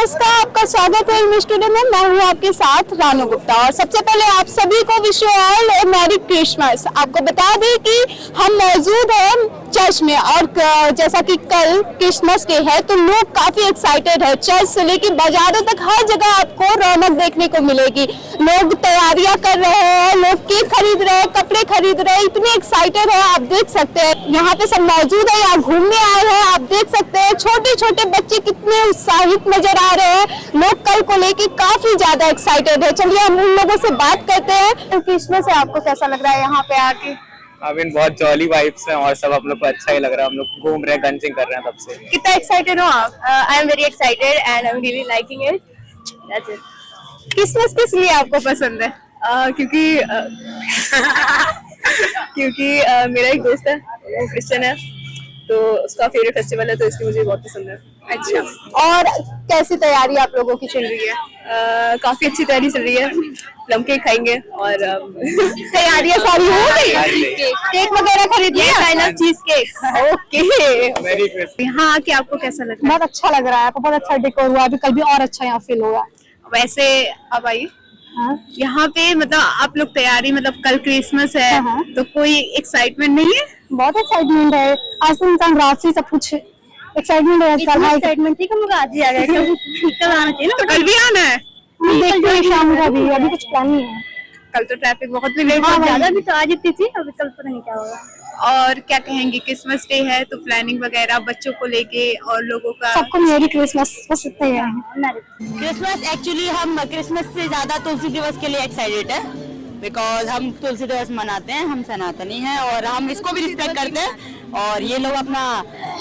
नमस्कार, आपका स्वागत है इस स्टूडियो में। मैं हूँ आपके साथ रानू गुप्ता और सबसे पहले आप सभी को wish you all A merry Christmas. आपको बता दें कि हम मौजूद हैं चर्च में और जैसा कि कल क्रिसमस डे है तो लोग काफी एक्साइटेड है। चर्च से लेकर बाजारों तक हर जगह आपको रौनक देखने को मिलेगी। लोग तैयारियां कर रहे हैं, लोग केक खरीद रहे हैं, कपड़े खरीद रहे हैं, इतने एक्साइटेड है। आप देख सकते हैं यहाँ पे सब मौजूद है, यहाँ घूमने आए हैं। आप देख सकते हैं छोटे छोटे बच्चे कितने उत्साहित नजर आ रहे हैं। लोग कल को लेके काफी ज्यादा एक्साइटेड है। चलिए हम उन लोगों से बात करते हैं। क्रिसमस है, आपको कैसा लग रहा है यहाँ पे आके? अभी बहुत जॉली वाइब्स हैं और सब हम लोग को अच्छा ही लग रहा है। हम लोग घूम रहे हैं, गंजिंग कर रहे हैं तब से। कितना एक्साइटेड हो आप? I am very excited and I'm really liking it. That's it. Christmas किस लिए आपको पसंद है? क्योंकि मेरा एक दोस्त है, वो क्रिश्चियन है, तो उसका फेवरेट फेस्टिवल है, तो इसलिए मुझे बहुत पसंद है। अच्छा, और कैसी तैयारी आप लोगों की चल रही है? काफी अच्छी तैयारी चल रही है। प्लम केक खाएंगे और तैयारियां सारी हो गई? केक वगैरह खरीद लिया? Cheese cake. ओके, यहाँ आके आपको कैसा लग रहा है? बहुत अच्छा लग रहा है, बहुत अच्छा डेकोर हुआ अभी, कल भी और अच्छा यहाँ फील होगा। वैसे अब आइए यहाँ पे, मतलब आप लोग तैयारी, मतलब कल क्रिसमस है तो कोई एक्साइटमेंट नहीं है? बहुत एक्साइटमेंट है। आज तो इंसान रात से सब कुछ एक्साइटमेंट है। कल एक्साइटमेंट थी कि हम लोग आज ही आ गए, कल आना चाहिए ना। तो कल भी आना है, देखते हैं शाम का भी, अभी कुछ प्लान नहीं है। कल तो ट्रैफिक बहुत मिलेगा, ज्यादा भी तो आज इतनी थी, अभी कल पता नहीं क्या होगा। और क्या कहेंगे, क्रिसमस डे है तो प्लानिंग वगैरह बच्चों को लेके और लोगों का? सबको मेरी क्रिसमस बस इतना ही है। क्रिसमस एक्चुअली हम क्रिसमस से ज्यादा तुलसी दिवस के लिए एक्साइटेड है, बिकॉज हम तुलसी दिवस मनाते हैं, हम सनातनी हैं और हम इसको भी रिस्पेक्ट करते हैं। और ये लोग अपना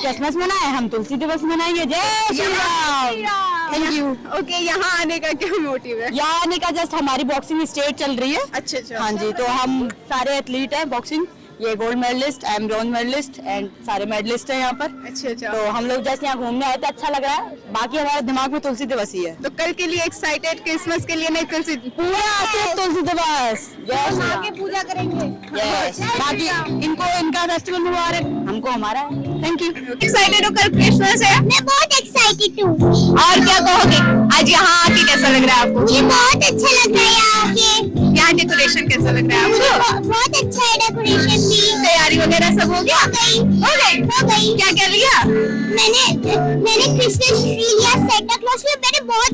क्रिसमस मनाए, हम तुलसी दिवस मनाएंगे। जय Shri Ram. Thank you. Okay, यहाँ आने का क्या मोटिव है? यहाँ आने का जस्ट हमारी बॉक्सिंग स्टेट चल रही है। अच्छा। हाँ जी, तो हम सारे एथलीट हैं बॉक्सिंग, ये gold medallist, I am bronze medallist and सारे मेडलिस्ट हैं यहाँ पर। अच्छा। तो हम लोग जस्ट यहाँ घूमने आए थे, अच्छा लग रहा है। बाकी हमारे दिमाग में तुलसी दिवस ही है, तो कल के लिए एक्साइटेड, क्रिसमस के लिए नहीं, तुलसी पूरा सिर्फ तुलसी दिवस। आगे पूजा करेंगे। यस, बाकी इनको इनका फेस्टिवल मुबारक, हमको हमारा है। Thank you. एक्साइटेड हो? कल क्रिसमस है। मैं बहुत एक्साइटेड हूँ। और क्या कहोगे, आज यहाँ आके कैसा लग रहा है आपको? ये बहुत अच्छा लग रहा है यहाँ आके। यहाँ डेकोरेशन कैसा लग रहा है आपको? बहुत अच्छा है डेकोरेशन भी। तैयारी वगैरह सब हो गया? हो गई। क्या क्या लिया? मैंने क्रिसमस ट्री लिया, सेंटा क्लॉज लिया, मैंने बहुत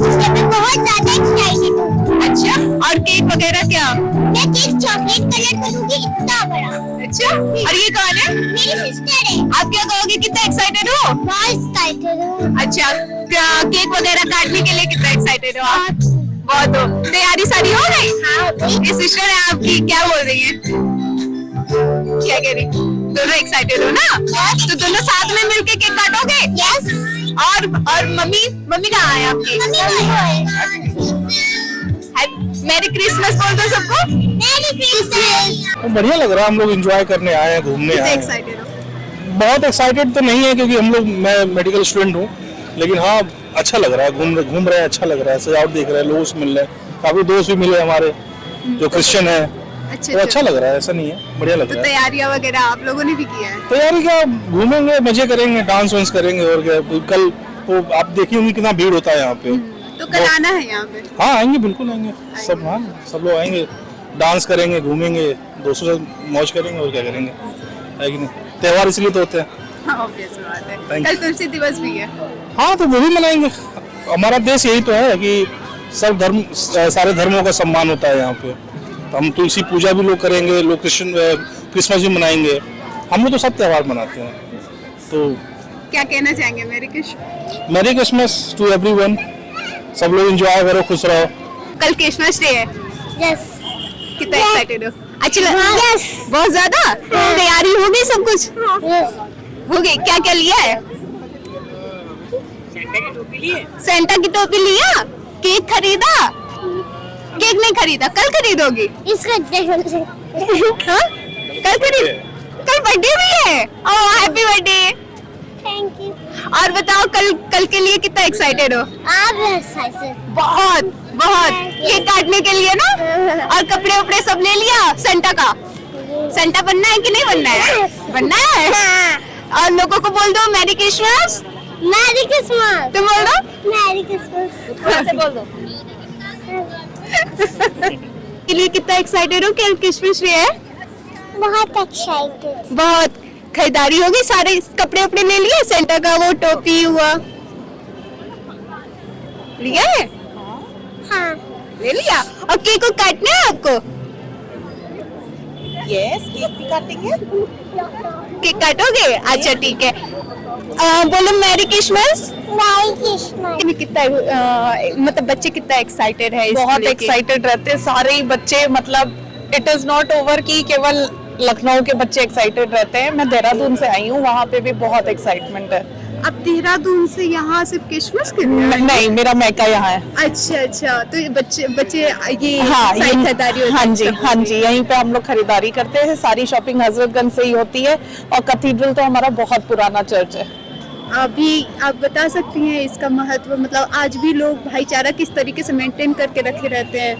ज्यादा एक्साइटेड हूँ। अच्छा, और केक वगैरह क्या? मैं केक चॉकलेट कलर करूँगी, इतना बड़ा। अच्छा, और ये कौन है? मेरी सिस्टर है। आप क्या कहोगे, कितना एक्साइटेड हो? बहुत एक्साइटेड हूँ। अच्छा, केक वगैरह काटने के लिए कितना एक्साइटेड हो आप? बहुत हो। तैयारी सारी हो गई? हाँ, ये सिस्टर है आपकी, क्या बोल रही है? क्या कह रही? दोनों एक्साइटेड हो ना? तो दोनों साथ में मिलके केक काटोगे? यस। और मम्मी कहाँ है आपकी? मैरी क्रिसमस बोल दो सबको। मेरी क्रिसमस। बढ़िया लग रहा है, हम लोग एंजॉय करने आए हैं, घूमने आए हैं। एक्साइटेड हो? बहुत एक्साइटेड तो नहीं है क्योंकि मैं मेडिकल स्टूडेंट हूँ, लेकिन हाँ अच्छा लग रहा है, घूम रहे हैं, अच्छा लग रहा है, सजावट देख रहे हैं, लोग से मिल रहे हैं, काफी दोस्त भी मिले हमारे जो क्रिश्चियन है। तो अच्छा लग रहा है, ऐसा नहीं है, बढ़िया लग रहा है। तैयारियां वगैरह आप लोगों ने भी किया है? तैयारी क्या, घूमेंगे, मजे करेंगे, डांस वांस करेंगे और क्या। कल तो आप देखिए होंगे कितना भीड़ होता है यहाँ पे। तो कल आना है यहाँ पे? हाँ आएंगे, बिल्कुल आएंगे सब। हाँ सब लोग आएंगे, डांस करेंगे, घूमेंगे, दोस्तों से मौज करेंगे और क्या करेंगे, है कि नहीं? त्योहार इसलिए तो होते हैं। ऑब्वियस बात है। कल तुलसी दिवस भी है। हाँ तो वो भी मनाएंगे। हमारा देश यही तो है कि सारे धर्मों का सम्मान होता है यहाँ पे। तो हम तुलसी पूजा भी लोग करेंगे, लोग क्रिसमस भी मनाएंगे, हम लोग तो सब त्योहार मनाते हैं। तो क्या कहना चाहेंगे? Merry Christmas to everyone. सब लोग एंजॉय करो, खुश रहो। कल क्रिसमस डे है। यस। कितना एक्साइटेड हो? अच्छी यस, बहुत ज्यादा। तैयारी हो गई सब कुछ? हो गई। क्या क्या लिया है? सेंटा की टोपी लिया? केक खरीदा? केक नहीं खरीदा, कल खरीदोगी? इसका हाँ? कल बर्थडे भी है। ओह हैप्पी बर्थडे। Thank you. और बताओ, कल के लिए कितना एक्साइटेड हो? आप एक्साइटेड? बहुत केक काटने के लिए ना। और कपड़े वपड़े सब ले लिया सेंटा का? सेंटा बनना है कि नहीं बनना है? बनना है। और लोगों को बोल दो मैरी क्रिसमस। Merry Christmas. तुम बोल दो। Merry Christmas. ऐसे बोल दो। के लिए कितना एक्साइटेड हो? कल क्रिसमस डे है। बहुत एक्साइटेड। बहुत खरीदारी होगी, सारे कपड़े वपड़े ले लिए, सेंटा का वो टोपी हुआ लिया है? हाँ। ले लिया। और केक को काटना है आपको? यस, केक भी काटेंगे। केक काटोगे? अच्छा ठीक है। बोलो मैरी क्रिसमस। Merry Christmas. कितना मतलब बच्चे कितना एक्साइटेड है? बहुत एक्साइटेड रहते हैं सारे ही बच्चे, मतलब इट इज नॉट ओवर कि केवल लखनऊ के बच्चे एक्साइटेड रहते हैं। मैं देहरादून से आई हूँ, वहाँ पे भी बहुत एक्साइटमेंट है। अब देहरादून से यहाँ सिर्फ क्रिसमस के लिए आए? नहीं, मेरा मैका यहाँ है। अच्छा, तो ये बच्चे ये हाँ, सारी खरीदारी होती है हाँ जी, सब हाँ लोगों जी, यहीं पे हम लोग खरीदारी करते हैं। सारी शॉपिंग हजरतगंज से ही होती है और कैथीड्रल तो हमारा बहुत पुराना चर्च है। की। अभी आप बता सकती हैं इसका महत्व, मतलब आज भी लोग भाईचारा किस तरीके से मेंटेन करके रखे रहते हैं?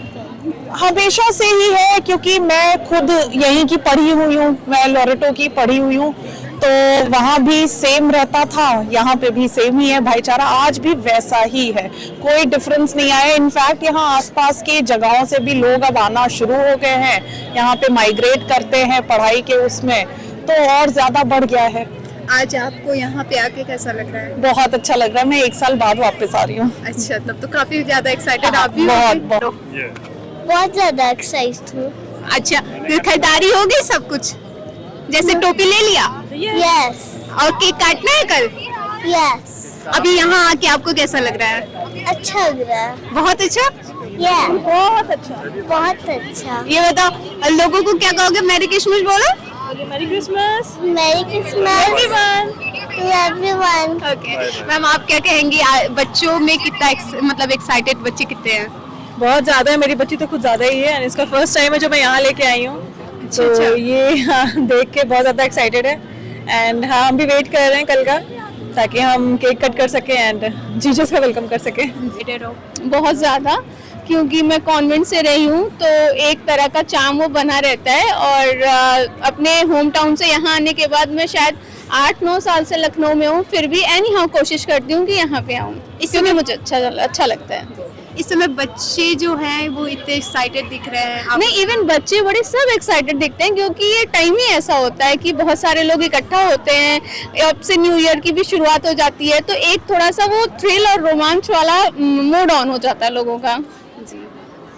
हमेशा से ही है, क्योंकि मैं खुद यहीं की पढ़ी हुई हूँ, मैं लोरेटो की पढ़ी हुई हूँ, तो वहाँ भी सेम रहता था, यहाँ पे भी सेम ही है। भाईचारा आज भी वैसा ही है, कोई डिफरेंस नहीं आया। इनफैक्ट यहाँ आसपास की जगहों से भी लोग अब आना शुरू हो गए हैं, यहाँ पे माइग्रेट करते हैं पढ़ाई के उसमें, तो और ज्यादा बढ़ गया है। आज आपको यहाँ पे आके कैसा लग रहा है? बहुत अच्छा लग रहा है, मैं 1 साल बाद वापस आ रही हूँ। अच्छा, तब तो काफी ज्यादा एक्साइटेड आप भी बहुत होंगे। बहुत ज्यादा एक्साइटेड हूँ। अच्छा, फिर खरीदारी हो गई सब कुछ? जैसे टोपी ले लिया यस। और केक काटना है कल? यस। अभी यहाँ आके आपको कैसा लग रहा है? अच्छा लग रहा है। बहुत अच्छा। बहुत अच्छा। बहुत अच्छा। ये बताओ, लोगों को क्या कहोगे? मैरी क्रिसमस बोलो। Merry Christmas to everyone. Okay ma'am, आप क्या कहेंगी? बच्चों में कितना मतलब एक्साइटेड बच्चे कितने हैं? बहुत ज्यादा है, मेरी बच्ची तो कुछ ज्यादा ही है, and इसका फर्स्ट टाइम है जो मैं यहाँ लेके आई हूँ, तो अच्छा। ये हाँ, देख के बहुत ज्यादा एक्साइटेड है। एंड हाँ, हम भी वेट कर रहे हैं कल का, ताकि हम केक कट कर सके एंड जीसस का वेलकम कर सके। बहुत ज़्यादा, क्योंकि मैं कॉन्वेंट से रही हूँ, तो एक तरह का चार्म वो बना रहता है। और अपने होम टाउन से यहाँ आने के बाद मैं शायद 8-9 साल से लखनऊ में हूँ, फिर भी एनी हाउ कोशिश करती हूँ कि यहाँ पे आऊँ, इसलिए मुझे अच्छा लगता है। इस समय बच्चे जो हैं वो इतने एक्साइटेड दिख रहे हैं। नहीं, इवन बच्चे बड़े सब एक्साइटेड दिखते हैं, क्योंकि ये टाइम ही ऐसा होता है कि बहुत सारे लोग इकट्ठा होते हैं। अब से न्यू ईयर की भी शुरुआत हो जाती है, तो एक थोड़ा सा वो थ्रिल और रोमांच वाला मूड ऑन हो जाता है लोगों का। जी,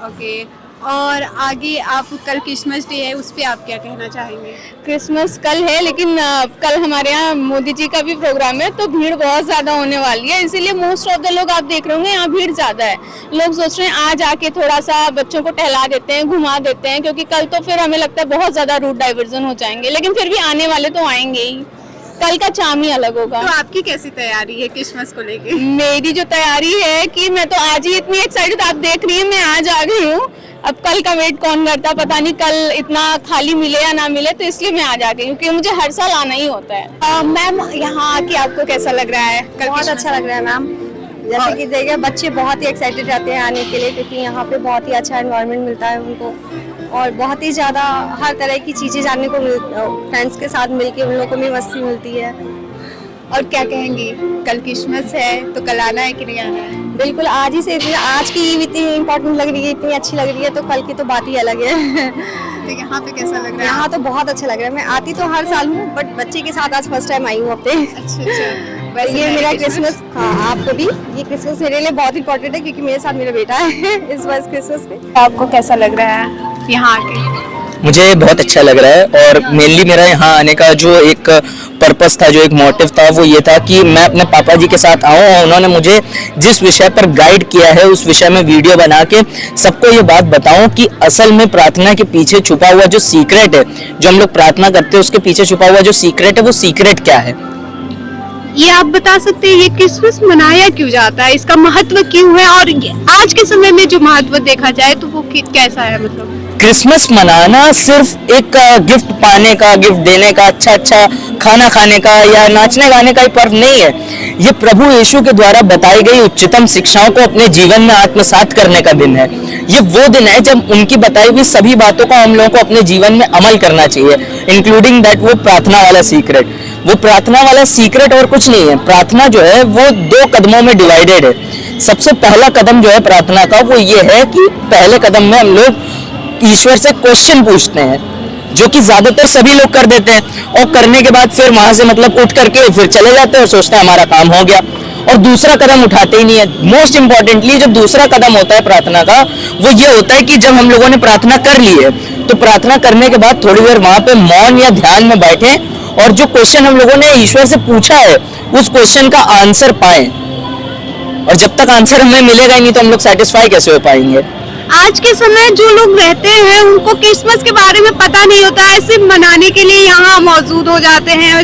ओके। और आगे आप कल क्रिसमस डे है, उस पे आप क्या कहना चाहेंगे? क्रिसमस कल है, लेकिन कल हमारे यहाँ मोदी जी का भी प्रोग्राम है, तो भीड़ बहुत ज़्यादा होने वाली है, इसीलिए मोस्ट ऑफ द लोग आप देख रहे होंगे यहाँ भीड़ ज़्यादा है। लोग सोच रहे हैं आज आके थोड़ा सा बच्चों को टहला देते हैं, घुमा देते हैं, क्योंकि कल तो फिर हमें लगता है बहुत ज़्यादा रूट डाइवर्जन हो जाएंगे, लेकिन फिर भी आने वाले तो आएंगे ही। कल का चाम ही अलग होगा। तो आपकी कैसी तैयारी है क्रिसमस को लेके? मेरी जो तैयारी है कि मैं तो आज ही इतनी एक्साइटेड, आप देख रही हैं मैं आज आ गई हूँ। अब कल का वेट कौन करता, पता नहीं कल इतना खाली मिले या ना मिले, तो इसलिए मैं आज आ गई हूँ, क्योंकि मुझे हर साल आना ही होता है। मैम, यहाँ आके आपको कैसा लग रहा है? कल बहुत अच्छा लग रहा है मैम। जैसे कि देखिए, बच्चे बहुत ही एक्साइटेड रहते हैं आने के लिए, क्योंकि यहाँ पे बहुत ही अच्छा एनवायरनमेंट मिलता है उनको, और बहुत ही ज़्यादा हर तरह की चीज़ें जानने को फ्रेंड्स के साथ मिलके उन लोगों को भी मस्ती मिलती है। और क्या कहेंगी, कल क्रिसमस है तो कल आना है कि नहीं आना है? बिल्कुल, आज ही से आज की ईद इतनी इम्पोर्टेंट लग रही है, इतनी अच्छी लग रही है, तो कल की तो बात ही अलग है। तो यहाँ पे कैसा लग रहा है? यहाँ तो बहुत अच्छा लग रहा है। मैं आती तो हर साल हूँ, बट बच्चे के साथ आज फर्स्ट टाइम आई हूँ अपने। अच्छा। वैसे ये मैरी मेरा क्रिसमस, हाँ आपको भी, ये क्रिसमस मेरे लिए बहुत इंपॉर्टेंट है, क्योंकि मेरे साथ मेरा बेटा है इस बार क्रिसमस पे। आपको कैसा लग रहा है यहाँ आके? मुझे बहुत अच्छा लग रहा है, और मेनली मेरा यहाँ आने का जो एक पर्पस था, जो एक मोटिव था, वो ये था कि मैं अपने पापा जी के साथ आऊँ, और उन्होंने मुझे जिस विषय पर गाइड किया है उस विषय में वीडियो बना के सबको ये बात बताऊं कि असल में प्रार्थना के पीछे छुपा हुआ जो सीक्रेट है, जो हम लोग प्रार्थना करते हैं उसके पीछे छुपा हुआ जो सीक्रेट है, वो सीक्रेट क्या है। ये आप बता सकते हैं ये क्रिसमस मनाया क्यों जाता है, इसका महत्व क्यों है, और आज के समय में जो महत्व देखा जाए तो वो कैसा है? मतलब क्रिसमस मनाना सिर्फ एक गिफ्ट पाने का, गिफ्ट देने का, अच्छा खाना खाने का या नाचने गाने का ही पर्व नहीं है। ये प्रभु यीशु के द्वारा बताई गई उच्चतम शिक्षाओं को अपने जीवन में आत्मसात करने का दिन है। ये वो दिन है जब उनकी बताई हुई सभी बातों को हम लोगों को अपने जीवन में अमल करना चाहिए, इंक्लूडिंग दैट वो प्रार्थना वाला सीक्रेट। वो प्रार्थना वाला सीक्रेट और कुछ नहीं है। प्रार्थना जो है वो 2 कदमों में डिवाइडेड है। सबसे पहला कदम जो है प्रार्थना का वो ये है कि पहले कदम में हम लोग ईश्वर से क्वेश्चन पूछते हैं, जो कि ज्यादातर सभी लोग कर देते हैं, और करने के बाद फिर वहां से मतलब उठ करके फिर चले जाते हैं और सोचते हैं हमारा काम हो गया, और दूसरा कदम उठाते ही नहीं है। मोस्ट इंपॉर्टेंटली जो दूसरा कदम होता है प्रार्थना का वो ये होता है कि जब हम लोगों ने प्रार्थना कर ली है तो प्रार्थना करने के बाद थोड़ी देर वहां पे मौन या ध्यान में बैठे और जो क्वेश्चन हम लोगों ने ईश्वर से पूछा है उस क्वेश्चन का आंसर पाएं। और जब तक आंसर हमें मिलेगा ही नहीं तो हम लोग सेटिस्फाई कैसे हो पाएंगे। आज के समय जो लोग रहते हैं उनको क्रिसमस के बारे में पता नहीं होता है, सिर्फ मनाने के लिए यहाँ मौजूद हो जाते हैं,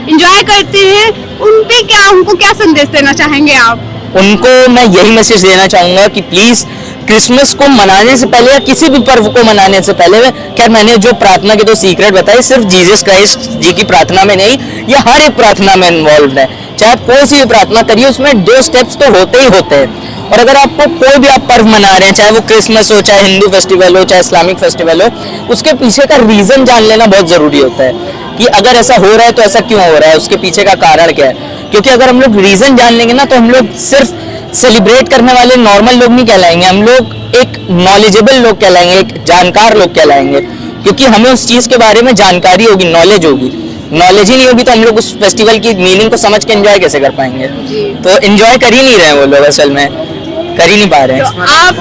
एंजॉय करते हैं। उनको क्या संदेश देना चाहेंगे आप? उनको मैं यही मैसेज देना चाहूंगा कि प्लीज क्रिसमस को मनाने से पहले या किसी भी पर्व को मनाने से पहले, खैर मैंने जो प्रार्थना के 2 सीक्रेट बताए सिर्फ जीसस क्राइस्ट जी की प्रार्थना में नहीं, ये हर एक प्रार्थना में इन्वॉल्व है। चाहे आप कोई सी भी प्रार्थना करिए उसमें 2 स्टेप्स तो होते ही होते हैं। और अगर आपको कोई भी आप पर्व मना रहे हैं, चाहे वो क्रिसमस हो, चाहे हिंदू फेस्टिवल हो, चाहे इस्लामिक फेस्टिवल हो, उसके पीछे का रीजन जान लेना बहुत जरूरी होता है कि अगर ऐसा हो रहा है तो ऐसा क्यों हो रहा है, उसके पीछे का कारण क्या है। क्योंकि अगर हम लोग रीजन जान लेंगे ना तो हम लोग सिर्फ सेलिब्रेट करने वाले नॉर्मल लोग नहीं कहलाएंगे, हम लोग एक नॉलेजेबल लोग कहलाएंगे, एक जानकार लोग कहलाएंगे। क्योंकि हमें उस चीज के बारे में जानकारी होगी, नॉलेज होगी। नॉलेज ही नहीं होगी तो हम लोग उस फेस्टिवल की मीनिंग को समझ के एंजॉय कैसे कर पाएंगे। तो एंजॉय कर ही नहीं रहे वो लोग, असल में कर ही नहीं पा रहे हैं। आप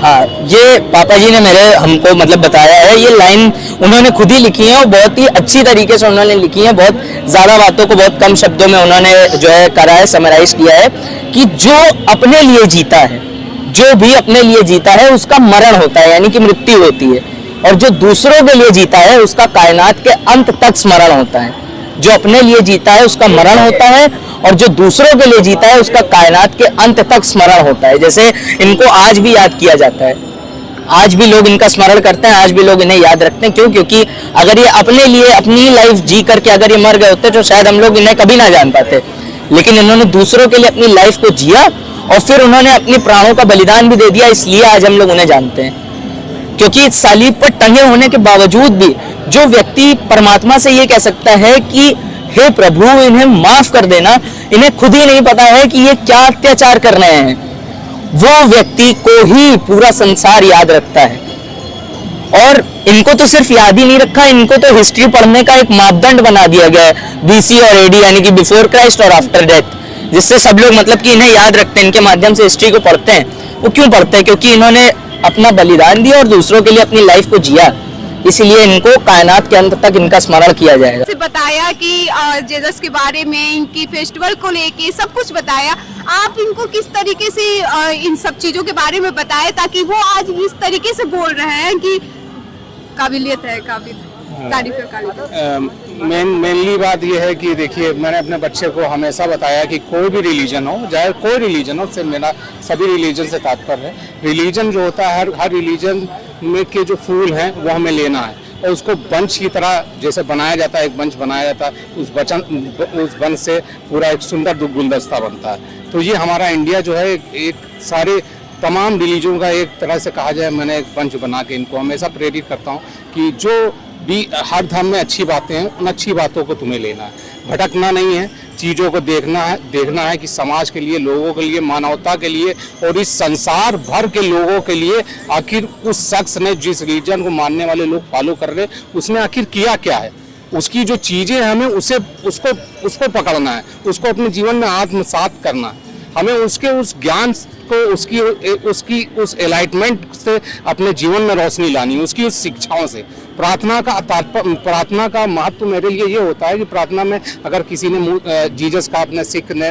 हाँ, ये पापा जी ने हमको मतलब बताया है, ये लाइन उन्होंने खुद ही लिखी है और बहुत ही अच्छी तरीके से उन्होंने लिखी है। बहुत ज्यादा बातों को बहुत कम शब्दों में उन्होंने जो है करा है, समराइज किया है कि जो अपने लिए जीता है, जो भी अपने लिए जीता है उसका मरण होता है, यानी कि मृत्यु होती है, और जो दूसरों के लिए जीता है उसका कायनात के अंत तक स्मरण होता है। जो अपने लिए जीता है उसका मरण होता है और जो दूसरों के लिए जीता है उसका कायनात के अंत तक स्मरण होता है। जैसे इनको आज भी याद किया जाता है, आज भी लोग इनका स्मरण करते हैं, आज भी लोग इन्हें याद रखते हैं। क्यों? क्योंकि अगर ये अपने लिए अपनी लाइफ जी करके अगर ये मर गए होते तो शायद हम लोग इन्हें कभी ना जान पाते, लेकिन इन्होंने दूसरों के लिए अपनी लाइफ को जिया और फिर उन्होंने अपने प्राणों का बलिदान भी दे दिया, इसलिए आज हम लोग उन्हें जानते हैं। क्योंकि सालीब पर टंगे होने के बावजूद भी जो व्यक्ति परमात्मा से ये कह सकता है कि हे प्रभु इन्हें माफ कर देना, इन्हें खुद ही नहीं पता है कि ये क्या अत्याचार कर रहे हैं, वो व्यक्ति को ही पूरा संसार याद रखता है। और इनको तो सिर्फ याद ही नहीं रखा, इनको तो हिस्ट्री पढ़ने का एक मापदंड बना दिया गया है, बीसी और एडी, यानी कि बिफोर क्राइस्ट और आफ्टर डेथ, जिससे सब लोग मतलब कि इन्हें याद रखते हैं, इनके माध्यम से हिस्ट्री को पढ़ते हैं। वो क्यों पढ़ते हैं? क्योंकि इन्होंने अपना बलिदान दिया और दूसरों के लिए अपनी लाइफ को जिया, इसलिए इनको कायनात के अंत तक इनका स्मरण किया जाएगा। से बताया कि जेसस के बारे में, इनकी फेस्टिवल को लेके सब कुछ बताया। आप इनको किस तरीके से इन सब चीजों के बारे में बताएं ताकि वो आज इस तरीके से बोल रहे हैं कि काबिलियत है, तारीफ है काबिलियत। मेनली बात यह है कि देखिए, मैंने अपने बच्चे को हमेशा बताया कि कोई भी रिलीजन हो, चाहे कोई रिलीजन हो, सिर्फ मेरा सभी रिलीजन से तात्पर्य है, रिलीजन जो होता है हर रिलीजन में के जो फूल हैं वो हमें लेना है और उसको बंच की तरह जैसे बनाया जाता है, एक बंच बनाया जाता है, उस बंच से पूरा एक सुंदर गुलदस्ता बनता है। तो ये हमारा इंडिया जो है एक सारे तमाम रिलीजन का एक तरह से कहा जाए, मैंने एक बंच बना के इनको हमेशा प्रेरित करता हूँ कि जो भी हर धर्म में अच्छी बातें हैं उन अच्छी बातों को तुम्हें लेना है, भटकना नहीं है, चीज़ों को देखना है कि समाज के लिए, लोगों के लिए, मानवता के लिए और इस संसार भर के लोगों के लिए आखिर उस शख्स ने जिस रिलीजन को मानने वाले लोग फॉलो कर रहे उसने आखिर किया क्या है, उसकी जो चीज़ें हमें उसको पकड़ना है, उसको अपने जीवन में आत्मसात करना है, हमें उसके उस ज्ञान को उसकी उस एलाइटमेंट से अपने जीवन में रोशनी लानी, उसकी उस शिक्षाओं से। प्रार्थना का महत्व मेरे लिए ये होता है कि प्रार्थना में अगर किसी ने जीसस का, अपने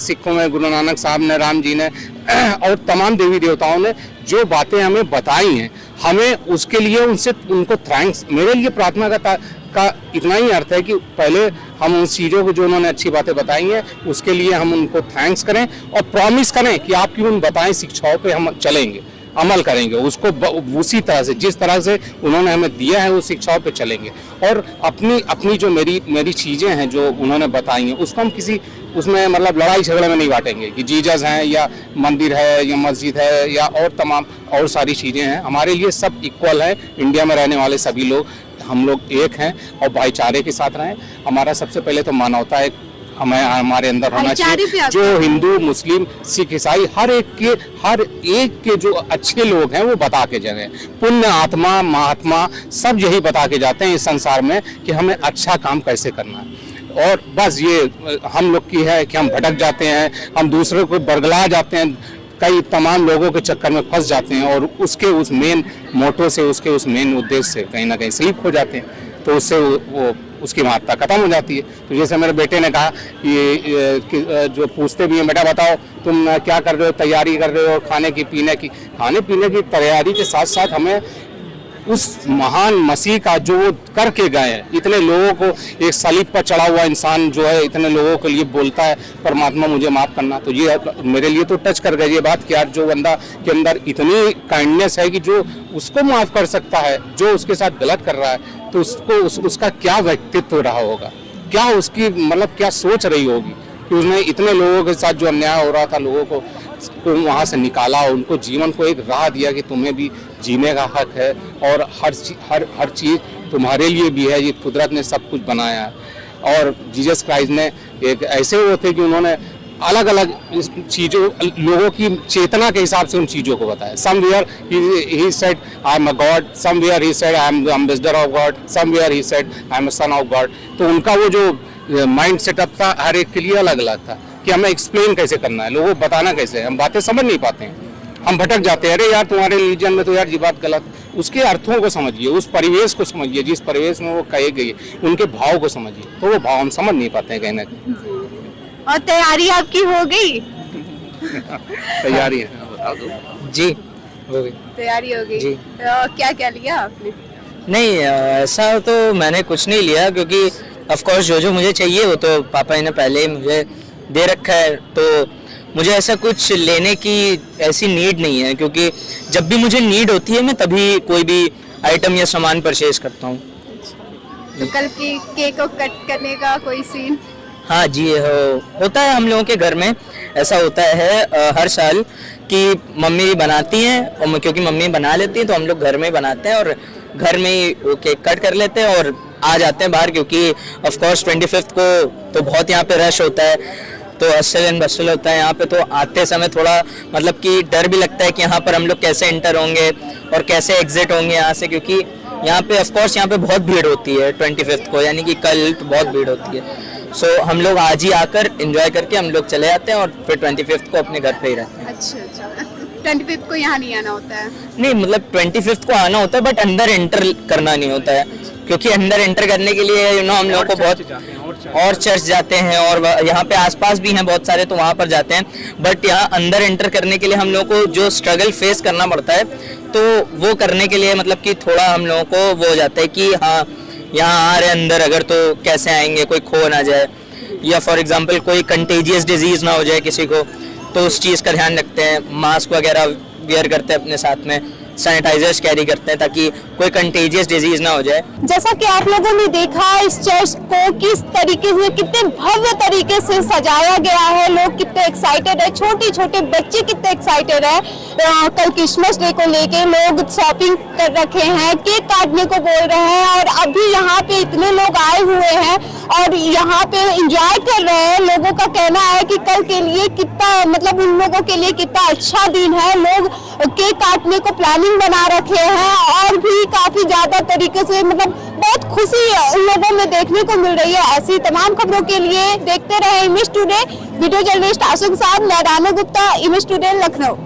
सिखों में गुरु नानक साहब ने, राम जी ने और तमाम देवी देवताओं ने जो बातें हमें बताई हैं, हमें उसके लिए उनको थैंक्स। मेरे लिए प्रार्थना का इतना ही अर्थ है कि पहले हम उन चीज़ों को जो उन्होंने अच्छी बातें बताई हैं उसके लिए हम उनको थैंक्स करें और प्रॉमिस करें कि आपकी उन बताई शिक्षाओं पे हम चलेंगे, अमल करेंगे, उसको उसी तरह से जिस तरह से उन्होंने हमें दिया है उस शिक्षाओं पे चलेंगे और अपनी जो मेरी चीज़ें हैं जो उन्होंने बताई हैं उसमें मतलब लड़ाई झगड़े में नहीं बांटेंगे कि जीजस हैं या मंदिर है या मस्जिद है या और तमाम और सारी चीज़ें हैं। हमारे लिए सब इक्वल है। इंडिया में रहने वाले सभी लोग, हम लोग एक हैं और भाईचारे के साथ रहें। हमारा सबसे पहले तो मानवता एक हमारे अंदर होना चाहिए। जो हिंदू, मुस्लिम, सिख, ईसाई हर एक के जो अच्छे लोग हैं वो बता के जाए। पुण्य आत्मा, महात्मा सब यही बता के जाते हैं इस संसार में कि हमें अच्छा काम कैसे करना है। और बस ये हम लोग की है कि हम भटक जाते हैं, हम दूसरों को बरगला जाते हैं, कई तमाम लोगों के चक्कर में फंस जाते हैं और उसके उस मेन मोटो से, उसके उस मेन उद्देश्य से कहीं ना कहीं स्लिप हो जाते हैं। तो उससे वो उसकी महत्ता खत्म हो जाती है। तो जैसे मेरे बेटे ने कहा कि जो पूछते भी हैं, बेटा बताओ तुम क्या कर रहे हो, तैयारी कर रहे हो खाने पीने की तैयारी के साथ साथ हमें उस महान मसीह का जो वो करके गए हैं, इतने लोगों को, एक सलीब पर चढ़ा हुआ इंसान जो है इतने लोगों के लिए बोलता है परमात्मा मुझे माफ़ करना, तो ये मेरे लिए तो टच कर गई ये बात कि यार जो बंदा के अंदर इतनी काइंडनेस है कि जो उसको माफ़ कर सकता है, जो उसके साथ गलत कर रहा है, तो उसको उसका क्या व्यक्तित्व रहा होगा, क्या उसकी मतलब क्या सोच रही होगी कि उसने इतने लोगों के साथ जो अन्याय हो रहा था लोगों को वहाँ से निकाला, उनको जीवन को एक राह दिया कि तुम्हें भी जीने का हक है और हर चीज़ तुम्हारे लिए भी है। ये कुदरत ने सब कुछ बनाया है। और जीसस क्राइस्ट ने एक ऐसे वो थे कि उन्होंने अलग अलग चीज़ों, लोगों की चेतना के हिसाब से उन चीज़ों को बताया। Somewhere he said I am a God, somewhere he said I am the ambassador of God, somewhere he said I am a son of God. तो उनका वो जो माइंड सेटअप था हर एक के लिए अलग अलग था कि हमें एक्सप्लेन कैसे करना है, लोगों को बताना कैसे है। हम बातें समझ नहीं पाते हैं, हम भटक जाते हैं, अरे यार तुम्हारे रिलीजन में तो यार ये बात गलत। उसके अर्थों को समझिए, उस परिवेश को समझिए, जिस परिवेश में वो कही गई, उनके भाव को समझिए, तो वो भाव हम समझ नहीं पाते हैं कहीं ना कहीं। और तैयारी आपकी हो गई? तैयारी है जी, हो गई तैयारी हो गई जी। क्या क्या लिया आपने? नहीं, ऐसा तो मैंने कुछ नहीं लिया, क्योंकि ऑफ कोर्स जो मुझे चाहिए वो तो पापा ने पहले ही मुझे दे रखा है, तो मुझे ऐसा कुछ लेने की ऐसी नीड नहीं है, क्योंकि जब भी मुझे नीड होती है मैं तभी कोई भी आइटम या सामान परचेज करता हूँ। तो कल की केक को कट करने का कोई सीन? हाँ जी, होता है हम लोगों के घर में, ऐसा होता है हर साल कि मम्मी भी बनाती हैं, और क्योंकि मम्मी बना लेती हैं तो हम लोग घर में ही बनाते हैं और घर में ही वो केक कट कर लेते हैं और आ जाते हैं बाहर, क्योंकि ऑफ कोर्स 25 को तो बहुत यहाँ पे रश होता है, तो हसल एंड बसल होता है यहाँ पे, तो आते समय थोड़ा मतलब कि डर भी लगता है कि यहाँ पर हम लोग कैसे एंटर होंगे और कैसे एग्जिट होंगे यहाँ से, क्योंकि यहाँ पे ऑफ कोर्स यहाँ पे बहुत भीड़ होती है 25 को, यानी कि कल तो बहुत भीड़ होती है। सो हम लोग आज ही आकर एंजॉय करके हम लोग चले जाते हैं और फिर 25 को अपने घर पे ही रहते हैं। अच्छा, 25 को यहाँ नहीं आना होता है? नहीं, मतलब 25 को आना होता है बट अंदर एंटर करना नहीं होता है, क्योंकि अंदर एंटर करने के लिए हम लोगों को बहुत और चर्च जाते हैं और यहाँ पे आसपास भी हैं बहुत सारे, तो वहाँ पर जाते हैं, बट यहाँ अंदर एंटर करने के लिए हम लोगों को जो स्ट्रगल फेस करना पड़ता है, तो वो करने के लिए मतलब कि थोड़ा हम लोगों को वो हो जाता है कि हाँ यहाँ आ रहे अंदर, अगर तो कैसे आएंगे, कोई खो ना जाए या फॉर एग्जांपल कोई कंटेजियस डिजीज ना हो जाए किसी को, तो उस चीज़ का ध्यान रखते हैं। मास्क वगैरह वेयर करते हैं अपने साथ में, सैनिटाइजर्स कैरी करते हैं ताकि कोई कंटेजियस डिजीज ना हो जाए। जैसा कि आप लोगों ने देखा इस चर्च को किस तरीके से, कितने भव्य तरीके से सजाया गया है, लोग कितने एक्साइटेड है, छोटे छोटे बच्चे कितने एक्साइटेड है। कल क्रिसमस डे को लेके लोग शॉपिंग कर रखे हैं, केक काटने को बोल रहे हैं और अभी यहाँ पे इतने लोग आए हुए हैं और यहाँ पे एंजॉय कर रहे हैं। लोगों का कहना है कि कल के लिए कितना मतलब उन लोगों के लिए कितना अच्छा दिन है, लोग केक काटने को प्लानिंग बना रखे हैं और भी काफी ज्यादा तरीके से मतलब बहुत खुशी उन लोगों में देखने को मिल रही है। ऐसी तमाम खबरों के लिए देखते रहे इमेज टुडे। वीडियो जर्नलिस्ट आशु के साथ मैं रानू गुप्ता, इमेज टुडे लखनऊ।